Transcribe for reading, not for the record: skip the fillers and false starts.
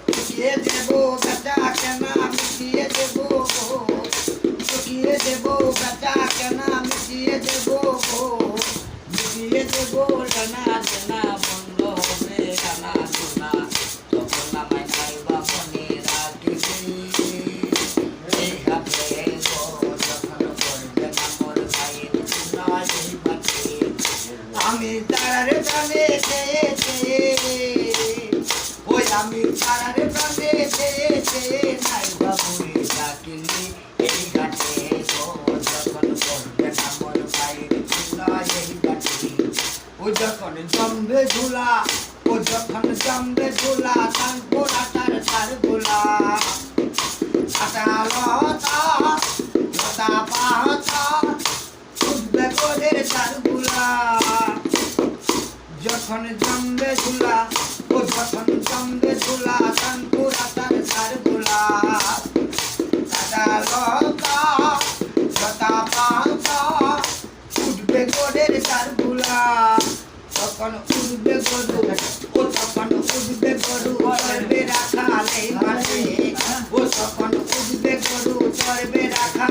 মিশিয়ে দেবো বেচা কেনা মিশিয়ে দেবো চুকিয়ে দেবো বেচা কেনা মিশিয়ে দেবো মিশিয়ে দেবো ডানা ডানা বন্ধ হবে ডানা ডানা তখন আমায় নাইবা মনে রাখবি এই হাতে যখন করবে না মোর ভাইয়ের চুনায় বাকি আমি তারারে প্রাণে চেয়েছে ওই আমি তারারে প্রাণে চেয়েছে নাই বাবুরে ডাকিনি এই ঘাটে যখন করবে না মোর ভাইয়ের চুনায় বাকি ও যখন জমবে ঝুলা ও যখন জমবে ঝুলা তারপর আটার তার গোলা আটা লতা লতা পাতা উঠবে গোদের তার গোলা যখন জমবে ঝুলা ও যখন জমবে ঝুলা তারপর আটার তার গোলা আটা লতা লতা পাতা উঠবে গোদের তার গোলা তখন উঠবে গরু ও তখন উঠবে গরু চড়বে রাখা নেই মাঠে ও তখন উঠবে গরু চড়বে রাখা